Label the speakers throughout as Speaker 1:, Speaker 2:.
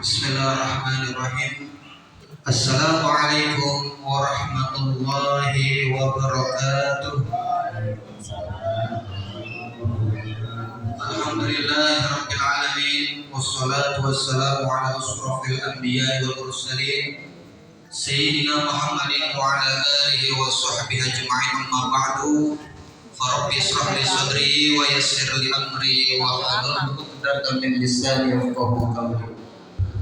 Speaker 1: Bismillahirrahmanirrahim. Assalamualaikum warahmatullahi wabarakatuh. Alhamdulillahirabbil alamin wassalatu wassalamu ala asrofil anbiya'i wal mursalin sayyidina Muhammadin wa ala alihi wa sahbihi ajma'in, amma ba'du. Farabbi israh li sadri wa yassir li amri wa hlul 'uqdatam min lisani yafqahu qawli.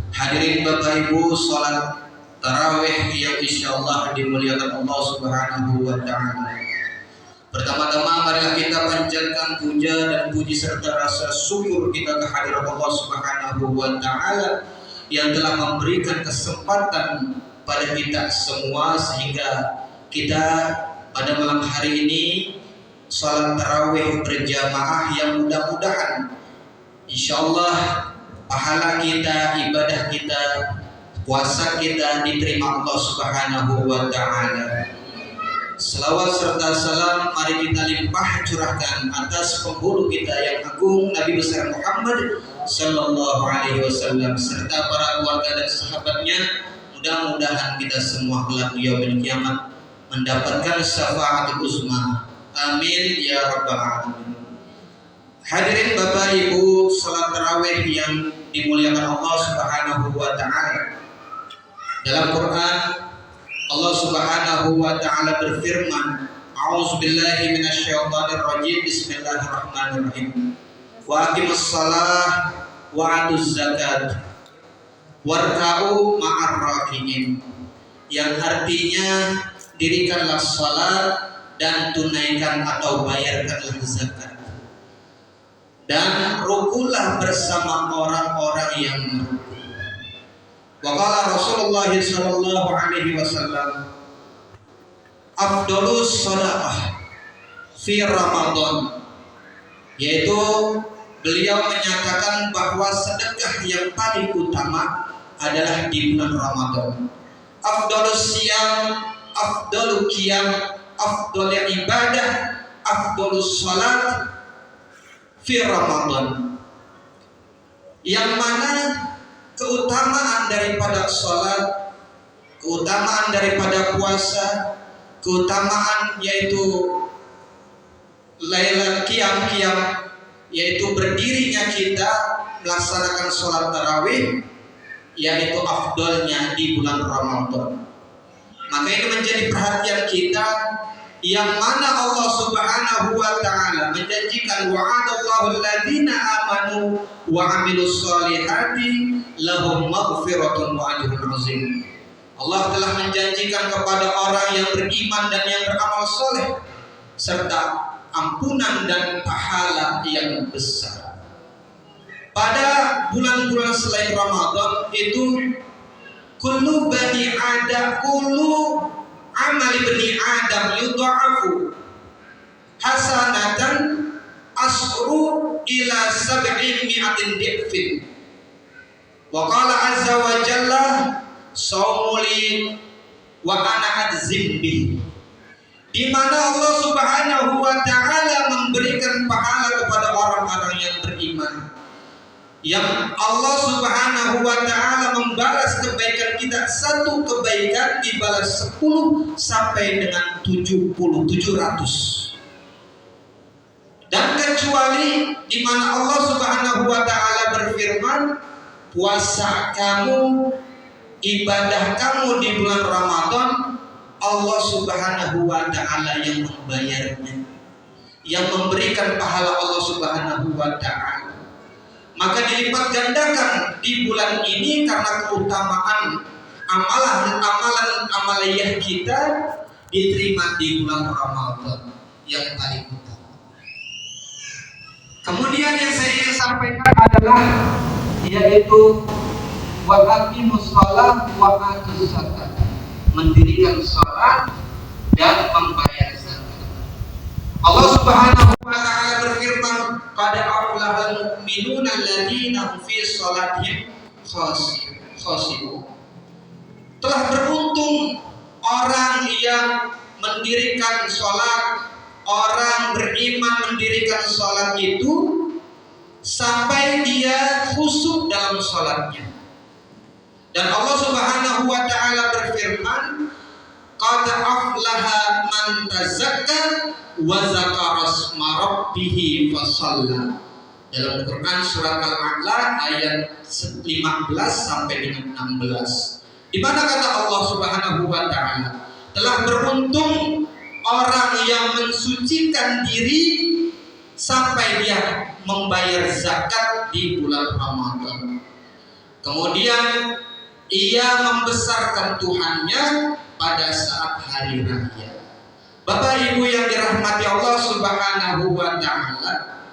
Speaker 1: Hadirin Bapak Ibu, salat tarawih yang insyaallah dimuliakan Allah Subhanahu wa taala. Pertama-tama marilah kita panjatkan puja dan puji serta rasa syukur kita kehadirat Allah Subhanahu wa taala yang telah memberikan kesempatan pada kita semua sehingga kita pada malam hari ini salat tarawih berjamaah yang mudah-mudahan insyaallah pahala kita, ibadah kita, puasa kita diterima Allah Subhanahu wa taala. Selawat serta salam mari kita limpah curahkan atas pemburu kita yang agung Nabi besar Muhammad sallallahu alaihi wasallam serta para keluarga dan sahabatnya. Mudah-mudahan kita semua kelak di yaumil kiamat mendapatkan syafaatul uzma. Amin ya rabbal alamin. Hadirin Bapak Ibu, salat tarawih yang dimuliakan Allah Subhanahu wa taala. Dalam Quran Allah Subhanahu wa taala berfirman, A'udzubillahi minasyaitonir rajim. Bismillahirrahmanirrahim. Wa aqimus shalah wa atuz zakat warka'u ma'ar raki'in. Yang artinya dirikanlah salat dan tunaikan atau bayarkanlah zakat. Dan rukulah bersama orang-orang yang meruku. Waqala Rasulullah sallallahu alaihi wasallam, afdalus shadaqah fi Ramadan, yaitu beliau menyatakan bahwa sedekah yang paling utama adalah di bulan Ramadan. Afdalus siyam, afdalul qiyam, afdalul ibadah, afdalus salat fi Ramadan, yang mana keutamaan daripada salat, keutamaan daripada puasa, keutamaan yaitu lailatul qiyam, yaitu berdirinya kita melaksanakan salat tarawih, yaitu afdalnya di bulan Ramadan. Maka ini menjadi perhatian kita, yang mana Allah Subhanahu wa taala menjanjikan wa'adallahu alladzina amanu wa 'amilus shalihati lahum maghfiratun wa ajrun 'azim. Allah telah menjanjikan kepada orang yang beriman dan yang beramal saleh serta ampunan dan pahala yang besar. Pada bulan-bulan selain Ramadan itu kullu amali bani Adam yudha'afu hasanatan asru ila 700 dhifin. Wa qala azza wa jalla saumuli wa ana adzim bih. Di mana Allah Subhanahu wa taala memberikan pahala kepada orang-orang yang beriman, yang Allah Subhanahu wa taala membalas kebaikan kita, satu kebaikan dibalas 10 sampai dengan 700. Dan kecuali di mana Allah Subhanahu wa taala berfirman, puasa kamu, ibadah kamu di bulan Ramadan, Allah Subhanahu wa taala yang membayarnya, yang memberikan pahala Allah Subhanahu wa taala. Maka dilipat gandakan di bulan ini karena keutamaan amalan amaliyah kita diterima di bulan Ramadan yang paling utama. Kemudian yang saya ingin sampaikan adalah yaitu wa aqimus shalah wa atuz zakat, mendirikan salat dan membayar zakat. Allah Subhanahu wa taala berfirman, qad aflahal mu'minuna alladzina hum fi shalatihim khashi'un. Telah beruntung orang yang mendirikan salat, orang beriman mendirikan salat itu sampai dia khusyuk dalam salatnya. Dan Allah Subhanahu wa taala berfirman, qad aflaha man tazakka wa zakara asma rabbih fasalla. Dalam Quran surat Al-A'la ayat 15 sampai dengan 16. Di mana kata Allah Subhanahu wa taala, telah beruntung orang yang mensucikan diri sampai dia membayar zakat di bulan Ramadan. Kemudian ia membesarkan Tuhannya pada saat hari raya. Bapak Ibu yang dirahmati Allah Subhanahu wa taala,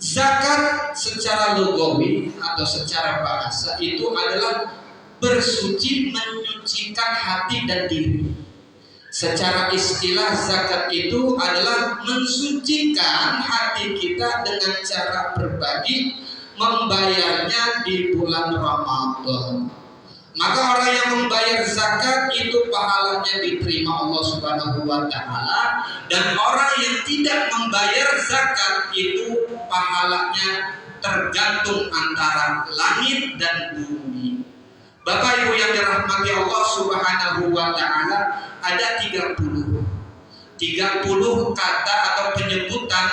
Speaker 1: zakat secara lugawi atau secara bahasa itu adalah bersuci, menyucikan hati dan diri. Secara istilah zakat itu adalah mensucikan hati kita dengan cara berbagi, membayarnya di bulan Ramadan. Maka orang yang membayar zakat itu pahalanya diterima Allah Subhanahu wa taala, dan orang yang tidak membayar zakat itu pahalanya tergantung antara langit dan bumi. Bapak Ibu yang dirahmati Allah Subhanahu wa taala, ada 30 kata atau penyebutan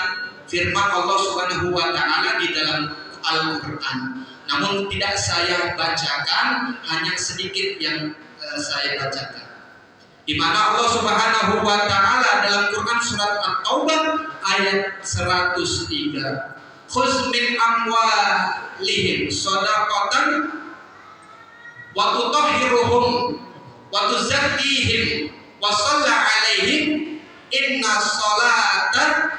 Speaker 1: firman Allah Subhanahu wa taala di dalam Al-Qur'an. Namun tidak saya bacakan, hanya sedikit yang saya bacakan. Di mana Allah Subhanahu wa taala dalam Quran surat At-Taubah ayat 103. Khudz min amwalihim shadaqatan wa tutahhiruhum wa tuzakkihim wa shalli 'alaihim inna sholata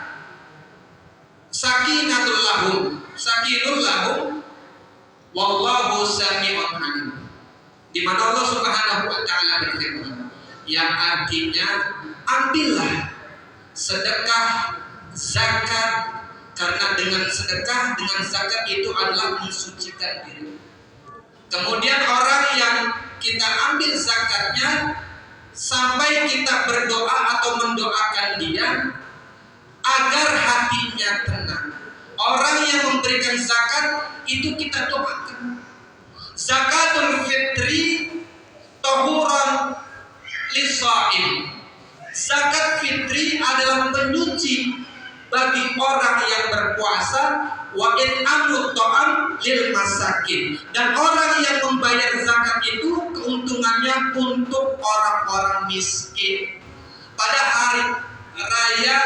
Speaker 1: sakinatun lahum wallahu sami'un alim. Di mana Allah Subhanahu wa taala berfirman, yang artinya ambillah sedekah, zakat, karena dengan sedekah, dengan zakat itu adalah mensucikan diri. Kemudian orang yang kita ambil zakatnya sampai kita berdoa atau mendoakan dia agar hatinya tenang. Orang yang memberikan zakat itu kita doakan. Zakatul fitri tahuran lisaim. Zakat fitri adalah penyuci bagi orang yang berpuasa, wa in'amut ta'am lil masakin. Dan orang yang membayar zakat itu keuntungannya untuk orang-orang miskin. Pada hari raya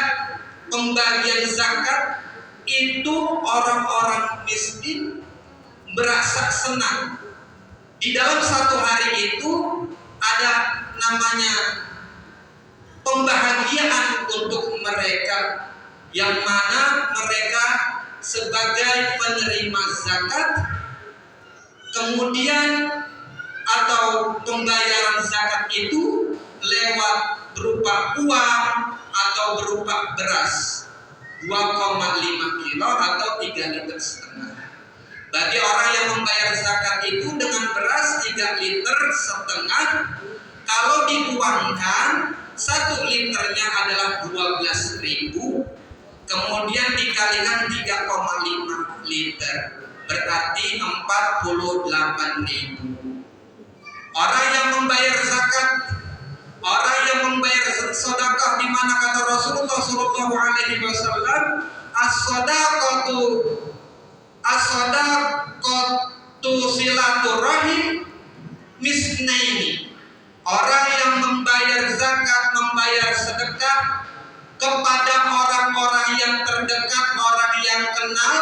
Speaker 1: pembagian zakat itu orang-orang miskin berasa senang. Di dalam satu hari itu ada namanya pembahagiaan untuk mereka, yang mana mereka sebagai penerima zakat, kemudian atau pembayaran zakat itu lewat berupa uang atau berupa beras 2,5 kilo atau 3,5 liter. Bagi orang yang membayar zakat itu dengan beras 3,5 liter, kalau diuangkan 1 liternya adalah 12.000, kemudian dikalikan 3,5 liter, berarti 48.000. Orang yang membayar zakat, orang yang membayar sedekah, di mana kata Rasulullah sallallahu alaihi wasallam, as-shadaqatu silaturahim misnaini. Orang yang membayar zakat, membayar sedekah kepada orang-orang yang terdekat, orang yang kenal,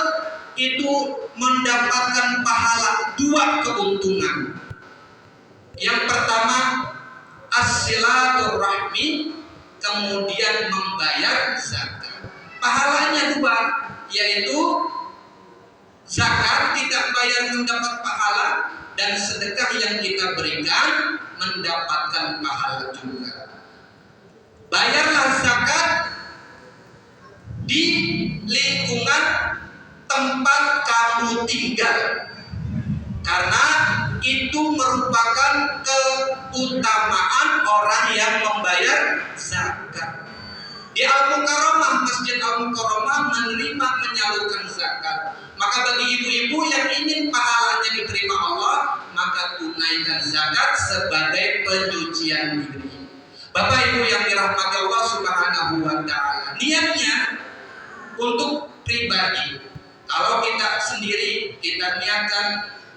Speaker 1: itu mendapatkan pahala 2 keuntungan. Yang pertama, as-silaturahmi, kemudian membayar zakat. Pahalanya 2, yaitu zakat tidak bayar mendapat pahala, dan sedekah yang kita berikan mendapatkan pahala juga. Bayarlah zakat di lingkungan tempat kamu tinggal, karena itu merupakan keutamaan orang yang membayar zakat. Di Al-Mukarramah, Masjid Al-Mukarramah menerima menyalurkan zakat. Maka bagi ibu-ibu yang ingin pahalanya diterima Allah, maka tunaikan menunaikan zakat sebagai penyucian diri. Bapak Ibu yang dirahmati Allah Subhanahu wa taala, niatnya untuk pribadi. Kalau kita sendiri, kita niatkan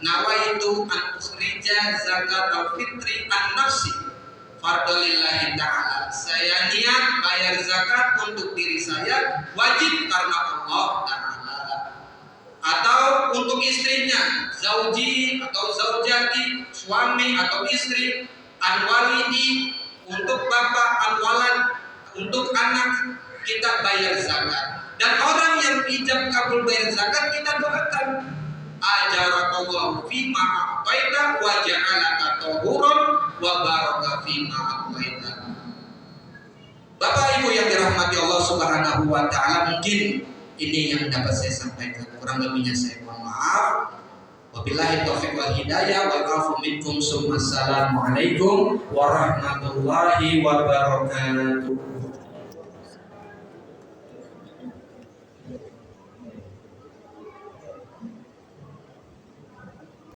Speaker 1: nawaitu an ukhrija zakat al-fitri an-nafsi fardalillahi ta'ala. Saya niat bayar zakat untuk diri saya, wajib karena Allah Ta'ala. Atau untuk istrinya, zauji atau zaujati, suami atau istri, anwalidi, untuk bapak, anwalan, untuk anak, kita bayar zakat. Dan orang yang ijab kabul bayar zakat, kita doakan, ajarakallahu fima a'taita wa ja'alaka tahuran wa baraka fima a'taita. Bapak Ibu yang dirahmati Allah Subhanahu wa taala, mungkin ini yang dapat saya sampaikan. Kurang lebihnya saya mohon maaf. Wabillahi taufiq wal hidayah, wal afu minkum. Assalamualaikum warahmatullahi wabarakatuh.